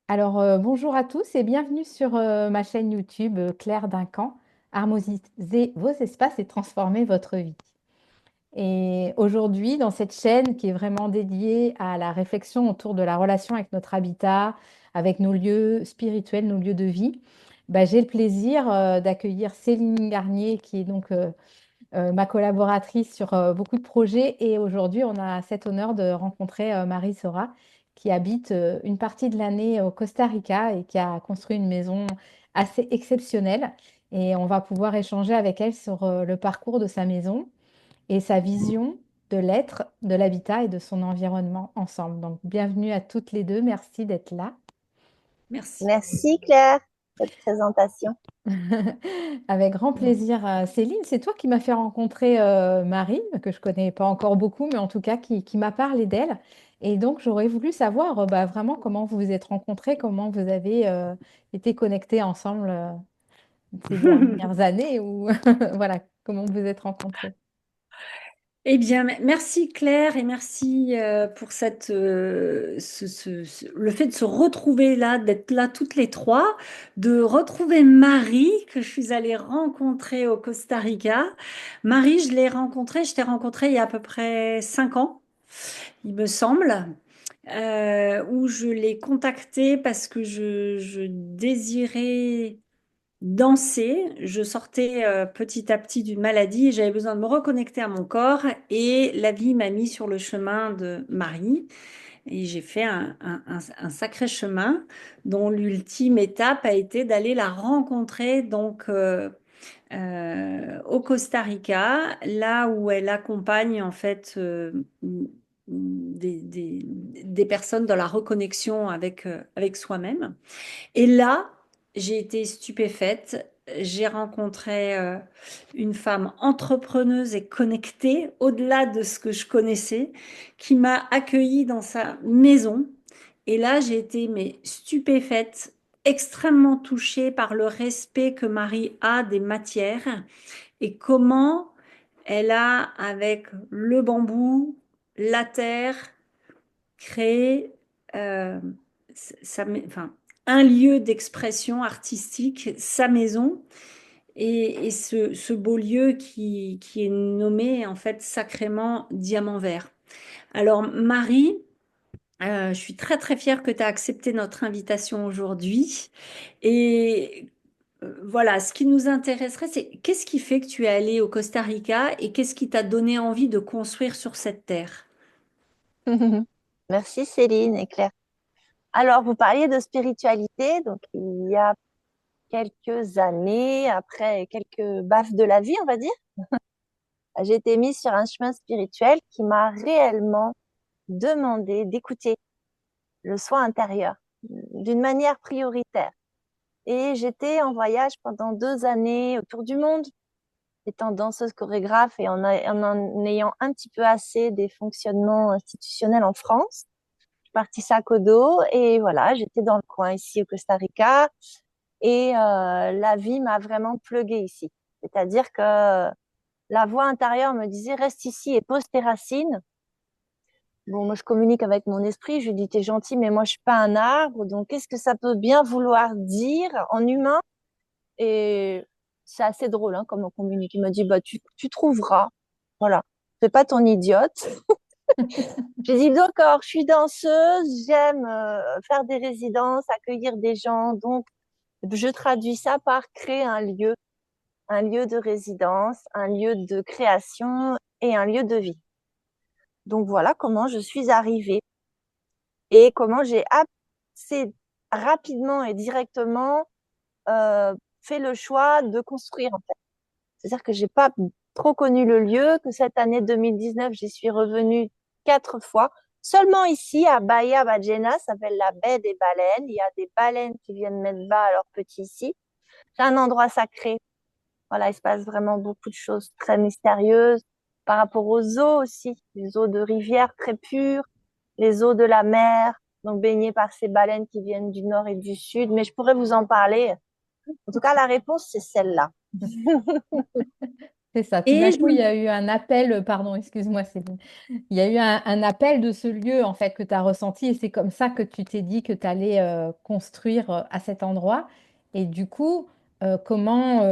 Alors, bonjour à tous et bienvenue sur ma chaîne YouTube Claire Duncan. Harmoniser vos espaces et transformer votre vie. Et aujourd'hui, dans cette chaîne qui est vraiment dédiée à la réflexion autour de la relation avec notre habitat, avec nos lieux spirituels, nos lieux de vie, j'ai le plaisir d'accueillir Céline Garnier, qui est donc ma collaboratrice sur beaucoup de projets. Et aujourd'hui, on a cet honneur de rencontrer Marie Sora, qui habite une partie de l'année au Costa Rica et qui a construit une maison assez exceptionnelle. Et on va pouvoir échanger avec elle sur le parcours de sa maison et sa vision de l'être, de l'habitat et de son environnement ensemble. Donc, bienvenue à toutes les deux. Merci d'être là. Merci. Merci Claire, cette présentation. Avec grand plaisir. Céline, c'est toi qui m'as fait rencontrer Marie, que je connais pas encore beaucoup, mais en tout cas qui m'a parlé d'elle. Et donc, j'aurais voulu savoir vraiment comment vous vous êtes rencontrés, comment vous avez été connectés ensemble ces dernières années, ou voilà, comment vous vous êtes rencontrés. Eh bien, merci Claire et merci pour le fait de se retrouver là, d'être là toutes les trois, de retrouver Marie que je suis allée rencontrer au Costa Rica. Marie, je t'ai rencontrée il y a à peu près 5 ans, il me semble, où je l'ai contactée parce que je désirais danser. Je sortais petit à petit d'une maladie et j'avais besoin de me reconnecter à mon corps et la vie m'a mis sur le chemin de Marie et j'ai fait un sacré chemin dont l'ultime étape a été d'aller la rencontrer au Costa Rica, là où elle accompagne en fait des personnes dans la reconnexion avec soi-même. Et là, j'ai été stupéfaite. J'ai rencontré une femme entrepreneuse et connectée, au-delà de ce que je connaissais, qui m'a accueillie dans sa maison. Et là, j'ai été mais stupéfaite, extrêmement touchée par le respect que Marie a des matières et comment elle a, avec le bambou, la terre, créé enfin, un lieu d'expression artistique, sa maison, et ce beau lieu qui est nommé en fait sacrément Diamant Vert. Alors Marie, je suis très très fière que tu as accepté notre invitation aujourd'hui. Et voilà, ce qui nous intéresserait, c'est qu'est-ce qui fait que tu es allée au Costa Rica et qu'est-ce qui t'a donné envie de construire sur cette terre? Merci Céline et Claire. Alors, vous parliez de spiritualité, donc il y a quelques années, après quelques baffes de la vie, on va dire, j'ai été mise sur un chemin spirituel qui m'a réellement demandé d'écouter le soin intérieur d'une manière prioritaire. Et j'étais en voyage pendant 2 années autour du monde, étant danseuse chorégraphe et en ayant un petit peu assez des fonctionnements institutionnels en France. Je suis partie sac au dos et voilà, j'étais dans le coin ici au Costa Rica et la vie m'a vraiment pluguée ici. C'est-à-dire que la voix intérieure me disait reste ici et pose tes racines. Bon, moi je communique avec mon esprit, je lui dis t'es gentil mais moi je suis pas un arbre, donc qu'est-ce que ça peut bien vouloir dire en humain? Et c'est assez drôle hein, comme on communique. Il m'a dit, bah, tu trouveras. Voilà. Fais pas ton idiote. J'ai dit, d'accord, je suis danseuse, j'aime faire des résidences, accueillir des gens. Donc, je traduis ça par créer un lieu de résidence, un lieu de création et un lieu de vie. Donc, voilà comment je suis arrivée et comment j'ai assez rapidement et directement fait le choix de construire. C'est-à-dire que j'ai pas trop connu le lieu, que cette année 2019, j'y suis revenue 4 fois. Seulement ici, à Bahia Bajena, ça s'appelle la baie des baleines. Il y a des baleines qui viennent mettre bas à leurs petits ici. C'est un endroit sacré. Voilà, il se passe vraiment beaucoup de choses très mystérieuses par rapport aux eaux aussi, les eaux de rivière très pures, les eaux de la mer, donc baignées par ces baleines qui viennent du nord et du sud. Mais je pourrais vous en parler. En tout cas, la réponse, c'est celle-là. C'est ça. Tout Et d'un je coup, il y me a eu un appel, pardon, excuse-moi, Céline. Il y a eu un appel de ce lieu, en fait, que tu as ressenti, et c'est comme ça que tu t'es dit que tu allais construire à cet endroit. Et du coup, comment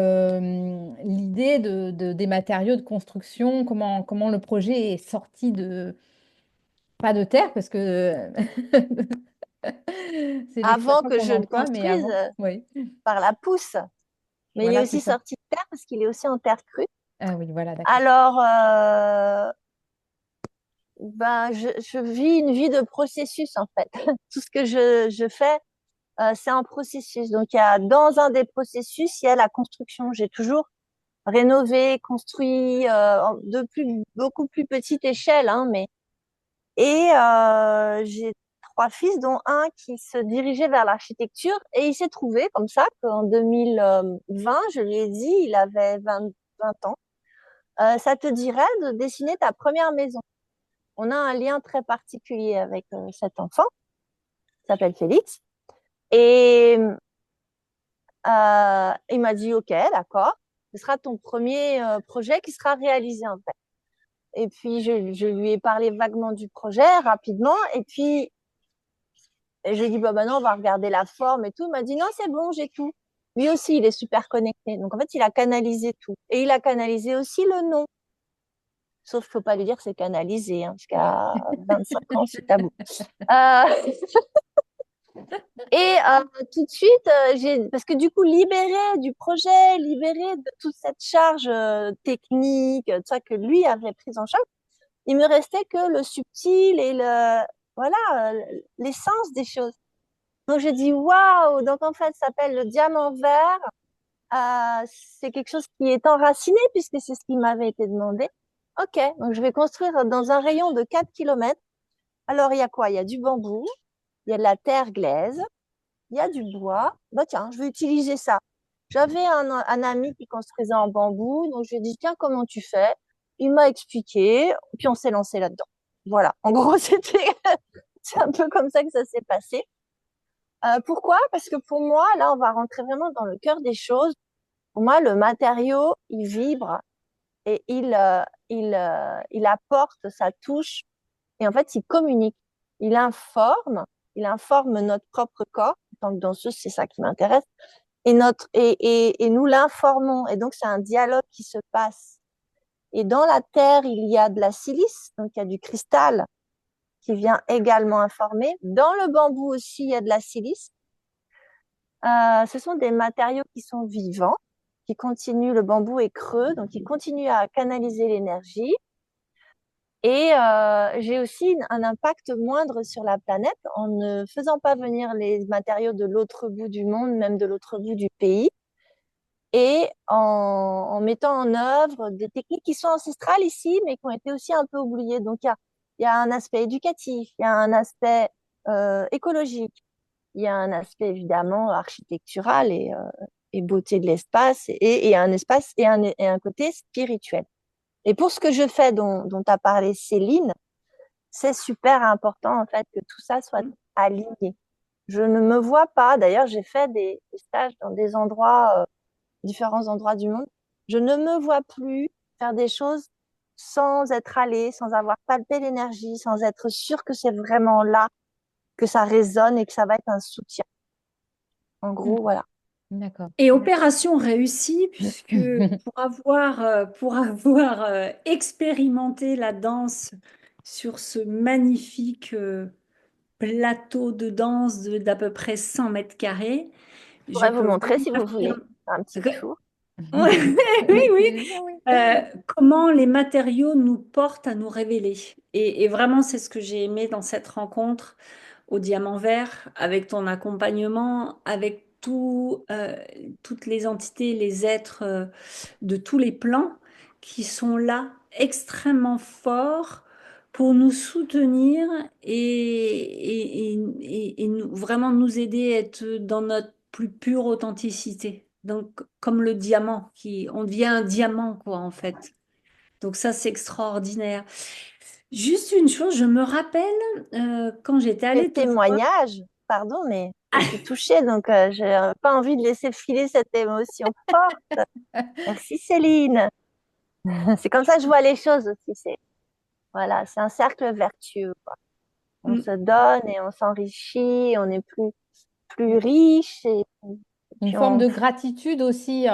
l'idée des matériaux de construction, comment le projet est sorti pas de terre, parce que c'est Avant l'expression que qu'on je le emploie, mais construise avant, oui. par la pousse. Mais il est Voilà, c'est aussi ça. sorti de terre parce qu'il est aussi en terre crue. Ah oui, voilà, d'accord. Alors, ben, je vis une vie de processus en fait. Tout ce que je fais, c'est un processus. Donc, dans un des processus, il y a la construction. J'ai toujours rénové, construit beaucoup plus petite échelle, hein, mais et j'ai trois fils, dont un qui se dirigeait vers l'architecture, et il s'est trouvé comme ça qu'en 2020, je lui ai dit, il avait 20 ans, ça te dirait de dessiner ta première maison. On a un lien très particulier avec cet enfant, qui s'appelle Félix, et il m'a dit, OK, d'accord, ce sera ton premier projet qui sera réalisé en fait. Et puis, je lui ai parlé vaguement du projet, rapidement. Et puis, j'ai dit, bah, non, on va regarder la forme et tout. Il m'a dit, non, c'est bon, j'ai tout. Lui aussi, il est super connecté. Donc, en fait, il a canalisé tout. Et il a canalisé aussi le nom. Sauf qu'il ne faut pas lui dire que c'est canalisé, hein, parce qu'à 25 ans, c'est tabou. Euh, et tout de suite, parce que du coup, libéré du projet, libéré de toute cette charge technique, tout ça que lui avait prise en charge, il me restait que le subtil et voilà, l'essence des choses. Donc j'ai dit waouh, donc en fait ça s'appelle le diamant vert. C'est quelque chose qui est enraciné puisque c'est ce qui m'avait été demandé. Ok, donc je vais construire dans un rayon de 4 kilomètres. Alors il y a quoi? Il y a du bambou, il y a de la terre glaise, il y a du bois. Bah tiens, je vais utiliser ça. J'avais un ami qui construisait en bambou, donc je lui ai dit tiens, comment tu fais? Il m'a expliqué, puis on s'est lancé là-dedans. Voilà, en gros c'est un peu comme ça que ça s'est passé. Pourquoi? Parce que pour moi, là, on va rentrer vraiment dans le cœur des choses. Pour moi, le matériau, il vibre et il apporte sa touche et en fait, il communique. Il informe, il informe notre propre corps. En tant que danseuse, c'est ça qui m'intéresse. Et nous l'informons. Et donc, c'est un dialogue qui se passe. Et dans la terre, il y a de la silice, donc il y a du cristal qui vient également informer. Dans le bambou aussi, il y a de la silice. Ce sont des matériaux qui sont vivants, qui continuent, le bambou est creux, donc il continue à canaliser l'énergie. Et j'ai aussi un impact moindre sur la planète en ne faisant pas venir les matériaux de l'autre bout du monde, même de l'autre bout du pays, et en mettant en œuvre des techniques qui sont ancestrales ici, mais qui ont été aussi un peu oubliées. Donc il y a un aspect éducatif, il y a un aspect écologique, il y a un aspect évidemment architectural et beauté de l'espace et un espace et un côté spirituel. Et pour ce que je fais dont tu as parlé Céline, c'est super important en fait que tout ça soit aligné. Je ne me vois pas, d'ailleurs j'ai fait des stages dans des endroits, différents endroits du monde, je ne me vois plus faire des choses sans être allée, sans avoir palpé l'énergie, sans être sûre que c'est vraiment là, que ça résonne et que ça va être un soutien. En Mm. gros, voilà. D'accord. Et opération réussie, puisque pour avoir expérimenté la danse sur ce magnifique plateau de danse d'à peu près 100 mètres carrés, Je je pourrais vous peux montrer vraiment si vous voulez affirmer. un petit tour. Ouais, oui, Avec oui. plaisir, oui. Comment les matériaux nous portent à nous révéler. Et vraiment, c'est ce que j'ai aimé dans cette rencontre au Diamant Vert, avec ton accompagnement, avec toutes les entités, les êtres de tous les plans qui sont là, extrêmement forts pour nous soutenir vraiment nous aider à être dans notre plus pure authenticité. Donc, comme le diamant, on devient un diamant, quoi, en fait. Donc ça, c'est extraordinaire. Juste une chose, je me rappelle quand j'étais Quel allée te voir. témoignage, pardon, mais je suis touchée, donc j'ai pas envie de laisser filer cette émotion forte. Merci Céline. C'est comme ça que je vois les choses aussi. Voilà, c'est un cercle vertueux, quoi. On Mm. se donne et on s'enrichit, on est plus riche et Une puis forme on, de gratitude aussi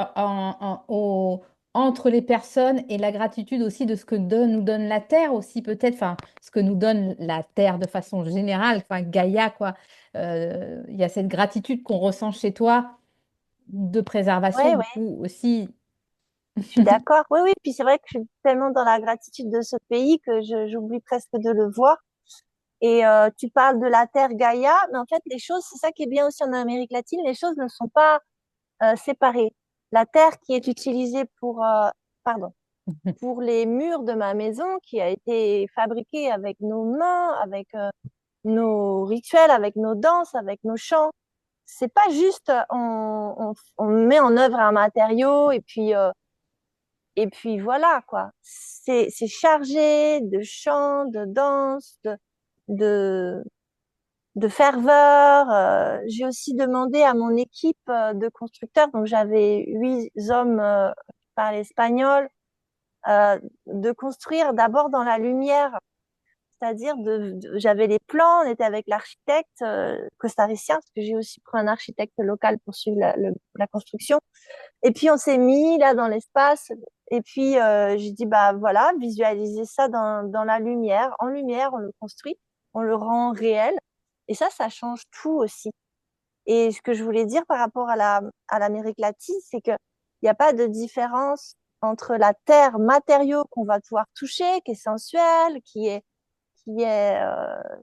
entre les personnes et la gratitude aussi de ce que nous donne la Terre aussi peut-être, enfin ce que nous donne la Terre de façon générale, enfin Gaïa quoi. Il y a cette gratitude qu'on ressent chez toi de préservation ouais, du ouais, coup aussi. je suis d'accord. Oui, oui. Puis c'est vrai que je suis tellement dans la gratitude de ce pays que j'oublie presque de le voir. Et tu parles de la terre Gaïa, mais en fait, les choses, c'est ça qui est bien aussi en Amérique latine, les choses ne sont pas séparées. La terre qui est utilisée pardon, pour les murs de ma maison, qui a été fabriquée avec nos mains, avec nos rituels, avec nos danses, avec nos chants. C'est pas juste on met en œuvre un matériau et puis voilà quoi. C'est chargé de chants, de danse, de de ferveur. J'ai aussi demandé à mon équipe de constructeurs, donc j'avais 8 hommes qui parlaient espagnol, de construire d'abord dans la lumière, c'est-à-dire j'avais les plans, on était avec l'architecte costaricien, parce que j'ai aussi pris un architecte local pour suivre la construction. Et puis on s'est mis là dans l'espace, et puis j'ai dit bah voilà, visualisez ça dans la lumière, en lumière, on le construit, on le rend réel, et ça change tout aussi. Et ce que je voulais dire par rapport à l'Amérique latine, c'est que il n'y a pas de différence entre la terre matériau qu'on va pouvoir toucher, qui est sensuelle, qui est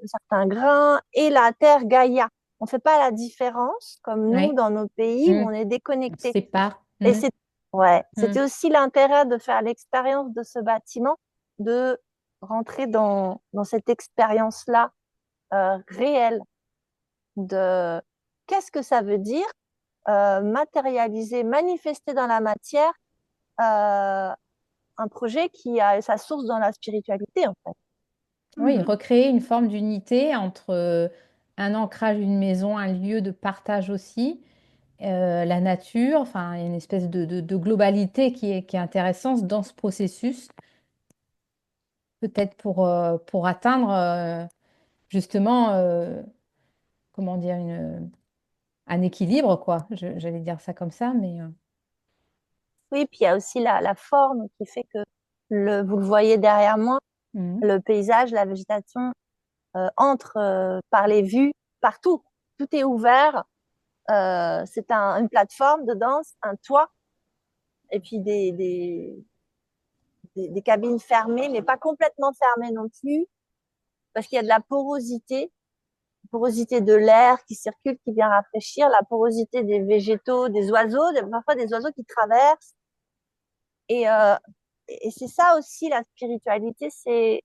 certains grains, et la terre Gaïa. On fait pas la différence comme nous Oui, dans nos pays où mm. on est On se déconnecté. sépare. Et Mm, ouais, mm. c'était aussi l'intérêt de faire l'expérience de ce bâtiment, de rentrer dans cette expérience-là réelle de qu'est-ce que ça veut dire matérialiser, manifester dans la matière euh, un projet qui a sa source dans la spiritualité en fait. Oui, Mm. recréer une forme d'unité entre un ancrage d'une maison, un lieu de partage aussi, la nature, enfin, il y a une espèce de globalité qui est intéressante dans ce processus, peut-être pour atteindre justement, comment dire, un équilibre, quoi. J'allais dire ça comme ça, mais Oui, puis il y a aussi la forme qui fait que vous le voyez derrière moi, mhm. le paysage, la végétation entre par les vues partout. Tout est ouvert. C'est une plateforme de danse, un toit, et puis des cabines fermées, mais pas complètement fermées non plus, parce qu'il y a de la porosité de l'air qui circule, qui vient rafraîchir, la porosité des végétaux, des oiseaux, parfois des oiseaux qui traversent. Et, euh, et c'est ça aussi la spiritualité, c'est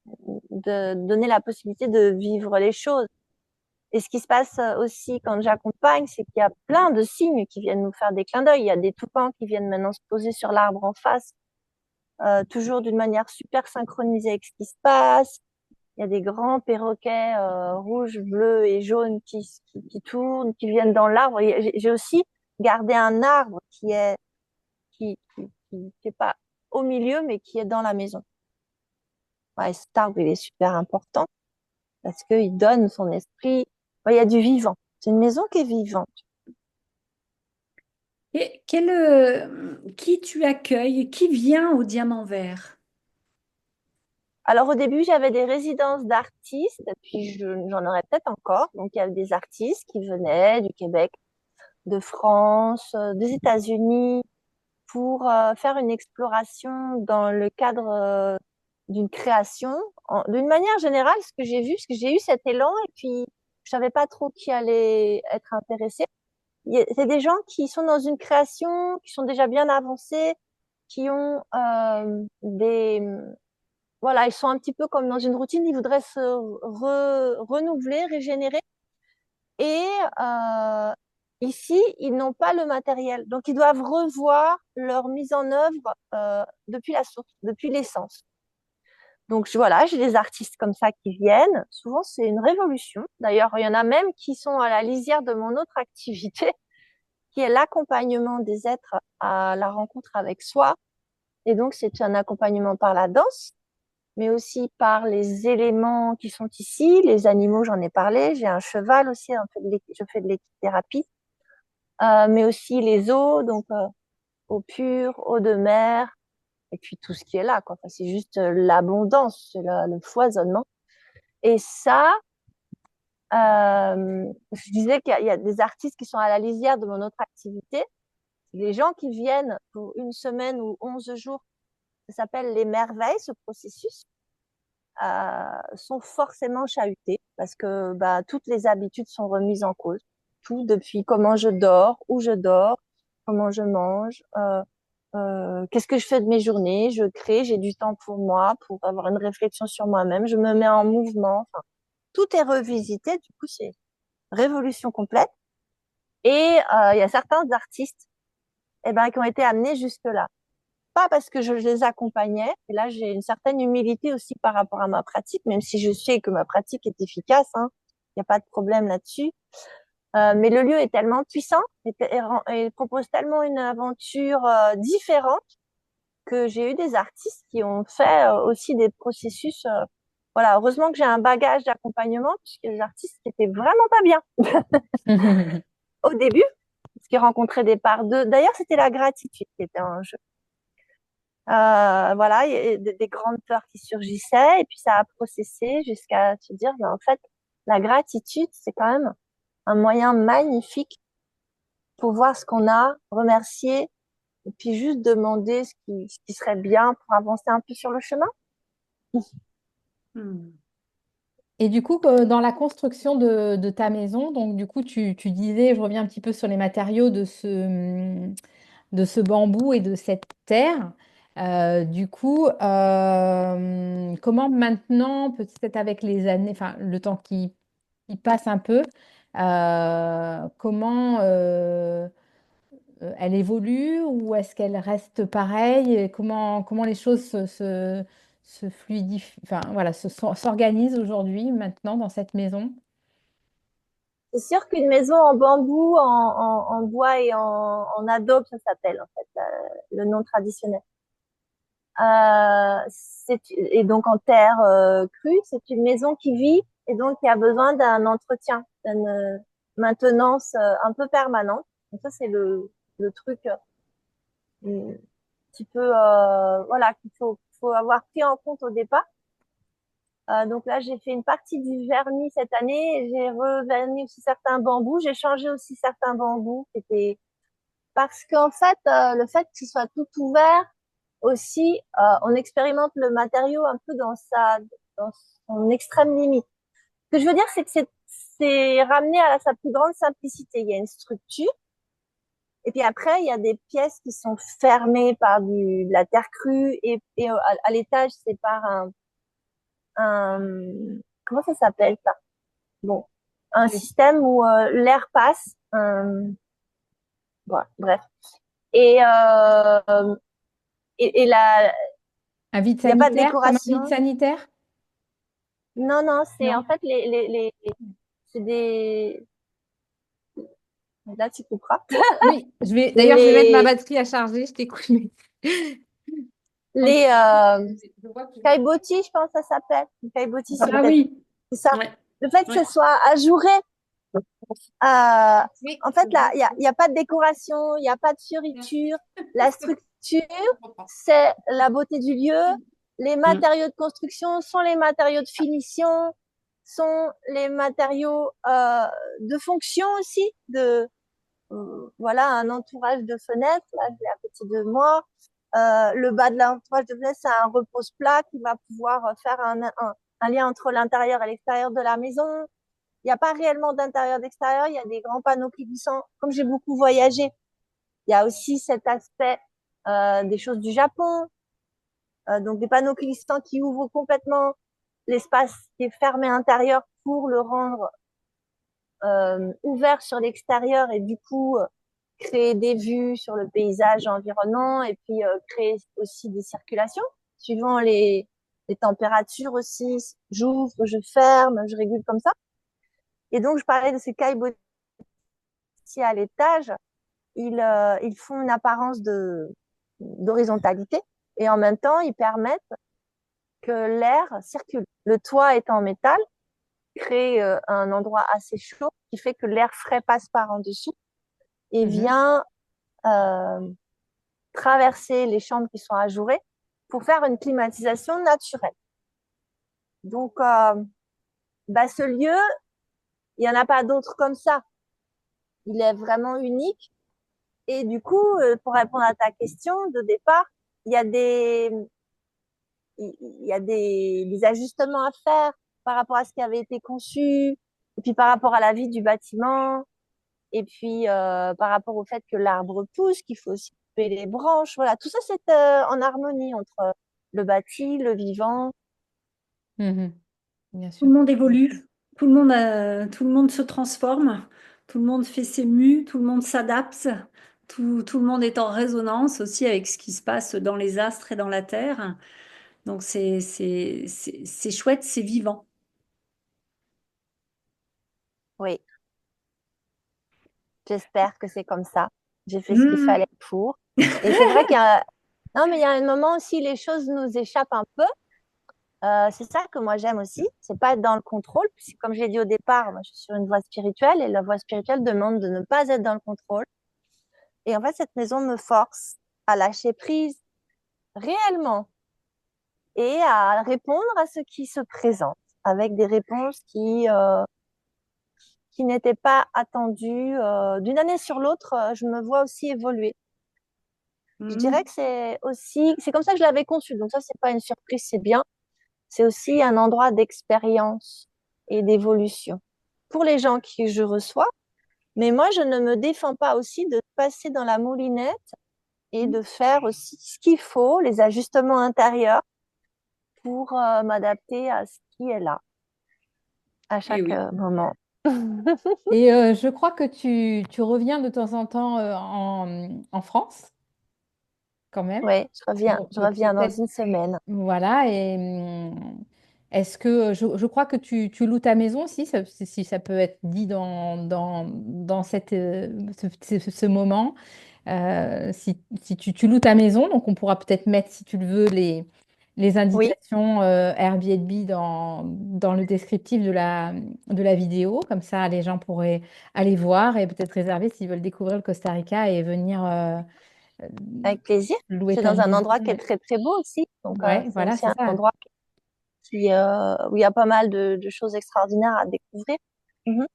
de donner la possibilité de vivre les choses. Et ce qui se passe aussi quand j'accompagne, c'est qu'il y a plein de signes qui viennent nous faire des clins d'œil. Il y a des toucans qui viennent maintenant se poser sur l'arbre en face, toujours d'une manière super synchronisée avec ce qui se passe. Il y a des grands perroquets rouges, bleus et jaunes qui tournent, qui viennent dans l'arbre. J'ai aussi gardé un arbre qui est pas au milieu, mais qui est dans la maison. Ouais, cet arbre, il est super important parce qu'il donne son esprit. Ouais, il y a du vivant. C'est une maison qui est vivante. Et qui tu accueilles, qui vient au Diamant Vert? Alors au début, j'avais des résidences d'artistes, puis j'en aurais peut-être encore. Donc il y avait des artistes qui venaient du Québec, de France, des États-Unis, pour faire une exploration dans le cadre d'une création. D'une manière générale, ce que j'ai vu, parce que j'ai eu cet élan et puis je savais pas trop qui allait être intéressé. C'est des gens qui sont dans une création, qui sont déjà bien avancés, qui ont voilà, ils sont un petit peu comme dans une routine, ils voudraient se renouveler, régénérer. Et ici, ils n'ont pas le matériel. Donc, ils doivent revoir leur mise en œuvre depuis la source, depuis l'essence. Donc, voilà, j'ai des artistes comme ça qui viennent. Souvent, c'est une révolution. D'ailleurs, il y en a même qui sont à la lisière de mon autre activité, qui est l'accompagnement des êtres à la rencontre avec soi. Et donc, c'est un accompagnement par la danse, mais aussi par les éléments qui sont ici. Les animaux, j'en ai parlé. J'ai un cheval aussi, je fais de l'équithérapie. Mais aussi les eaux, donc eau pure, eau de mer, et puis tout ce qui est là, quoi. Enfin, c'est juste l'abondance, c'est le foisonnement. Et ça, je disais qu'il y a des artistes qui sont à la lisière de mon autre activité. Les gens qui viennent pour une semaine ou 11 jours, ça s'appelle les merveilles, ce processus, sont forcément chahutés parce que bah, toutes les habitudes sont remises en cause. Tout depuis comment je dors, où je dors, comment je mange, qu'est-ce que je fais de mes journées, je crée, j'ai du temps pour moi, pour avoir une réflexion sur moi-même, je me mets en mouvement. Enfin, tout est revisité, du coup, c'est révolution complète. Et il y a certains artistes eh ben, qui ont été amenés jusque-là. Pas parce que je les accompagnais, et là j'ai une certaine humilité aussi par rapport à ma pratique, même si je sais que ma pratique est efficace, hein, il n'y a pas de problème là-dessus. Mais le lieu est tellement puissant et propose tellement une aventure différente que j'ai eu des artistes qui ont fait aussi des processus. Voilà, heureusement que j'ai un bagage d'accompagnement, puisque des artistes qui étaient vraiment pas bien au début, parce qu'ils rencontraient des parts de. D'ailleurs, c'était la gratitude qui était en jeu. Voilà, il y a des grandes peurs qui surgissaient, et puis ça a processé jusqu'à se dire, ben, en fait, la gratitude, c'est quand même un moyen magnifique pour voir ce qu'on a, remercier, et puis juste demander ce qui serait bien pour avancer un peu sur le chemin. Hmm. Et du coup, dans la construction de ta maison, donc du coup, tu disais, je reviens un petit peu sur les matériaux de ce bambou et de cette terre. Du coup, comment maintenant, peut-être avec les années, enfin le temps qui passe un peu, comment elle évolue ou est-ce qu'elle reste pareille? Et comment les choses se fluidifient, enfin voilà, s'organisent aujourd'hui, maintenant, dans cette maison? C'est sûr qu'une maison en bambou, en bois et en adobe, ça s'appelle en fait le nom traditionnel. Et donc en terre crue, c'est une maison qui vit et donc qui a besoin d'un entretien, d'une maintenance un peu permanente. Donc ça, c'est le truc un petit peu, voilà, faut avoir pris en compte au départ. Donc là, j'ai fait une partie du vernis cette année. Et j'ai reverni aussi certains bambous. J'ai changé aussi certains bambous. C'était parce qu'en fait, le fait que ce soit tout ouvert aussi, on expérimente le matériau un peu dans son extrême limite. Ce que je veux dire, c'est que c'est ramené à sa plus grande simplicité. Il y a une structure. Et puis après, il y a des pièces qui sont fermées par de la terre crue et à l'étage, c'est par comment ça s'appelle ça? Bon, un Oui. système où l'air passe. Voilà, bref. Et, et là, Un vide il n'y a pas de sanitaire, comme un vide décoration. sanitaire? Non, non, c'est en Non? fait c'est des. Là, tu couperas. Oui, d'ailleurs, je vais mettre ma Les, batterie à charger, je t'écoute. les Je vois que caillebotis, je pense que ça s'appelle. Les caillebotis, c'est Ah peut-être oui, c'est ça. ouais, Le fait que ce ouais. soit ajouré, oui, en fait, je là, vois. il y a pas de décoration, il n'y a pas de fioriture. La structure, c'est la beauté du lieu. Les Hmm. matériaux de construction sont les matériaux de finition, sont les matériaux de fonction aussi. Voilà, un entourage de fenêtres. Là, je l'ai à côté de moi. Le bas de l'entourage de fenêtre, c'est un repose-plat qui va pouvoir faire un lien entre l'intérieur et l'extérieur de la maison. Il n'y a pas réellement d'intérieur-d'extérieur, il y a des grands panneaux glissants. Comme j'ai beaucoup voyagé, il y a aussi cet aspect des choses du Japon, donc des panneaux glissants qui ouvrent complètement l'espace qui est fermé intérieur pour le rendre ouvert sur l'extérieur et du coup créer des vues sur le paysage environnant et puis créer aussi des circulations suivant les températures aussi. J'ouvre, je ferme, je régule comme ça. Et donc, je parlais de ces caillebotis à l'étage. Ils font une apparence d'horizontalité. et en même temps, ils permettent que l'air circule. Le toit étant en métal, crée un endroit assez chaud qui fait que l'air frais passe par en dessous et Mhm. vient euh, traverser les chambres qui sont ajourées pour faire une climatisation naturelle. Donc, ce lieu, il n'y en a pas d'autres comme ça. Il est vraiment unique. Et du coup, pour répondre à ta question de départ, il y a des ajustements à faire par rapport à ce qui avait été conçu, et puis par rapport à la vie du bâtiment, et puis par rapport au fait que l'arbre pousse, qu'il faut aussi couper les branches. Voilà, tout ça, c'est en harmonie entre le bâti, le vivant. Mhm. Bien Tout sûr. le monde évolue, tout le monde se transforme, tout le monde fait ses mues, tout le monde s'adapte, tout le monde est en résonance aussi avec ce qui se passe dans les astres et dans la Terre. Donc c'est chouette, c'est vivant. Oui, j'espère que c'est comme ça. J'ai fait ce qu'il Hmm. fallait pour. Et c'est vrai qu'il y a... Non, mais il y a un moment aussi, les choses nous échappent un peu. C'est ça que moi j'aime aussi, c'est pas être dans le contrôle, puisque comme je l'ai dit au départ, moi je suis sur une voie spirituelle et la voie spirituelle demande de ne pas être dans le contrôle. Et en fait, cette maison me force à lâcher prise réellement et à répondre à ce qui se présente avec des réponses qui n'étaient pas attendues. D'une année sur l'autre, je me vois aussi évoluer. Je dirais Hmm. que c'est aussi, c'est comme ça que je l'avais conçu. Donc ça, c'est pas une surprise, c'est bien. C'est aussi un endroit d'expérience et d'évolution pour les gens que je reçois. Mais moi, je ne me défends pas aussi de passer dans la moulinette et de faire aussi ce qu'il faut, les ajustements intérieurs pour m'adapter à ce qui est là à Eh chaque oui. moment. Et je crois que tu reviens de temps en temps en France, quand même. Oui, Donc, je reviens dans peut-être, une semaine. voilà. Et est-ce que je crois que tu loues ta maison aussi, si ça peut être dit dans ce moment. Si tu loues ta maison, donc on pourra peut-être mettre, si tu le veux, les Oui, indications Airbnb dans le descriptif de la vidéo. Comme ça, les gens pourraient aller voir et peut-être réserver s'ils veulent découvrir le Costa Rica et venir euh, avec plaisir. louer C'est ta dans un maison. endroit qui est très très beau aussi. Donc Ouais, c'est voilà, aussi c'est un ça. endroit où il y a pas mal de choses extraordinaires à découvrir. Mhm.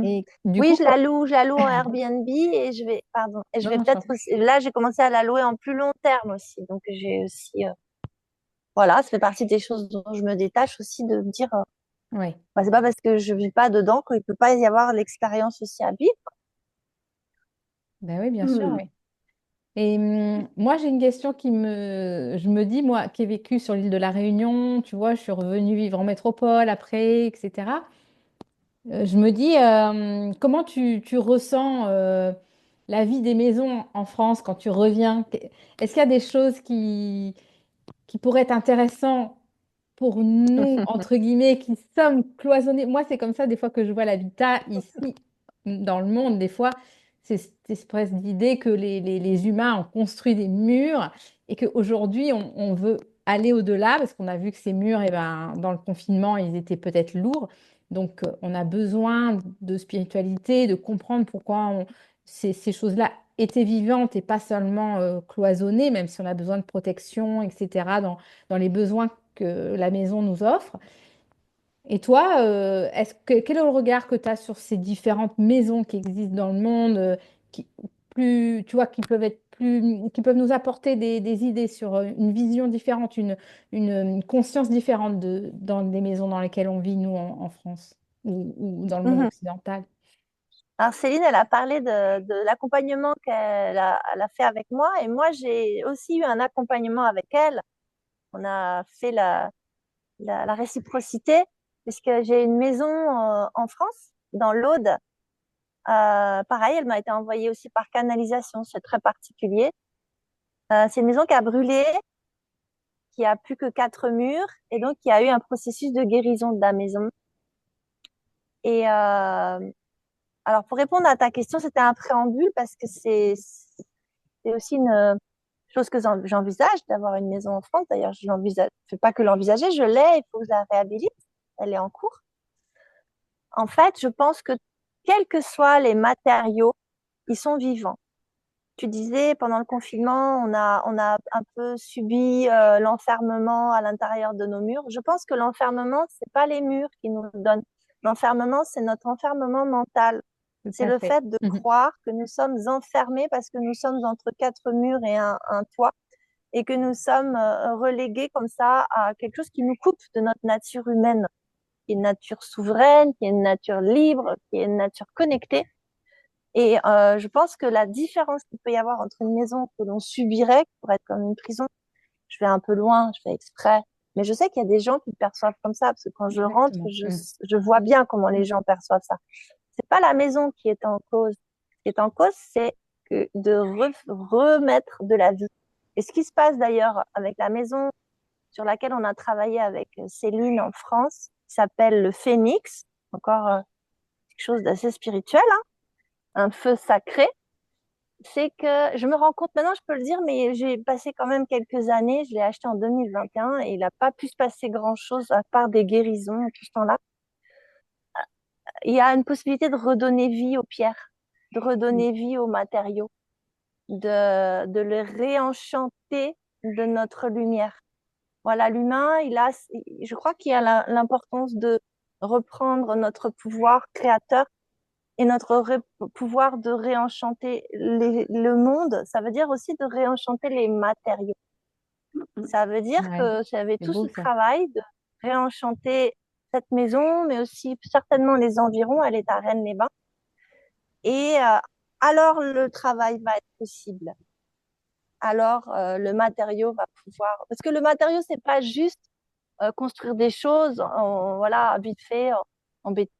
Et du Oui, coup, je la loue en Airbnb et pardon, et je non, vais non, je peut-être t'en prie. aussi, là, j'ai commencé à la louer en plus long terme aussi. Donc, j'ai aussi, voilà, ça fait partie des choses dont je me détache aussi de me dire, Ouais. bah, c'est pas parce que je vis pas dedans qu'il peut pas y avoir l'expérience aussi à vivre. Ben oui, bien sûr, Hmm. oui. Et moi, j'ai une question je me dis, moi, qui ai vécu sur l'île de la Réunion, tu vois, je suis revenue vivre en métropole après, etc. Je me dis, comment tu ressens la vie des maisons en France quand tu reviens? Est-ce qu'il y a des choses qui pourraient être intéressantes pour nous, entre guillemets, qui sommes cloisonnés? Moi, c'est comme ça, des fois que je vois l'habitat ici, dans le monde, des fois, c'est cette espèce d'idée que les humains ont construit des murs et qu'aujourd'hui, on veut aller au-delà parce qu'on a vu que ces murs, eh ben, dans le confinement, ils étaient peut-être lourds. Donc, on a besoin de spiritualité, de comprendre pourquoi ces choses-là étaient vivantes et pas seulement cloisonnées, même si on a besoin de protection, etc., dans les besoins que la maison nous offre. Et toi, quel est le regard que tu as sur ces différentes maisons qui existent dans le monde, qui, tu vois, qui peuvent nous apporter des idées sur une vision différente, une conscience différente dans les maisons dans lesquelles on vit, nous, en France ou dans le monde Mhm. occidental? Alors, Céline, elle a parlé de l'accompagnement elle a fait avec moi et moi, j'ai aussi eu un accompagnement avec elle. On a fait la réciprocité puisque j'ai une maison en France, dans l'Aude. Pareil, elle m'a été envoyée aussi par canalisation, c'est très particulier. C'est une maison qui a brûlé, qui a plus que 4 murs, et donc il y a eu un processus de guérison de la maison. Et alors pour répondre à ta question, c'était un préambule parce que c'est aussi une chose que j'envisage d'avoir une maison en France. D'ailleurs, je l'envisage, je ne fais pas que l'envisager, je l'ai, il faut que je la réhabilite. Elle est en cours. En fait, je pense que quels que soient les matériaux, ils sont vivants. Tu disais, pendant le confinement, on a un peu subi l'enfermement à l'intérieur de nos murs. Je pense que l'enfermement, c'est pas les murs qui nous le donnent. L'enfermement, c'est notre enfermement mental. Tout C'est à le fait. fait de croire que nous sommes enfermés parce que nous sommes entre quatre murs et un toit et que nous sommes relégués comme ça à quelque chose qui nous coupe de notre nature humaine, qui est une nature souveraine, qui est une nature libre, qui est une nature connectée. Et je pense que la différence qu'il peut y avoir entre une maison que l'on subirait, qui pourrait être comme une prison, je vais un peu loin, je fais exprès, mais je sais qu'il y a des gens qui le perçoivent comme ça, parce que quand je rentre, Exactement. je vois bien comment les gens perçoivent ça. C'est pas la maison qui est en cause. Ce qui est en cause, c'est que de remettre de la vie. Et ce qui se passe d'ailleurs avec la maison sur laquelle on a travaillé avec Céline en France, qui s'appelle le Phénix, encore quelque chose d'assez spirituel, hein, un feu sacré, c'est que je me rends compte, maintenant je peux le dire, mais j'ai passé quand même quelques années, je l'ai acheté en 2021 et il n'a pas pu se passer grand-chose à part des guérisons tout ce temps-là. Il y a une possibilité de redonner vie aux pierres, de redonner vie aux matériaux, de les réenchanter de notre lumière. Voilà, l'humain, je crois qu'il y a l'importance de reprendre notre pouvoir créateur et notre pouvoir de réenchanter le monde. Ça veut dire aussi de réenchanter les matériaux. Ça veut dire Ouais, que j'avais c'est tout beau ce ça. travail de réenchanter cette maison, mais aussi certainement les environs. Elle est à Rennes-les-Bains. Et alors le travail va être possible. Alors le matériau va pouvoir. Parce que le matériau, c'est pas juste construire des choses, voilà, vite fait, en béton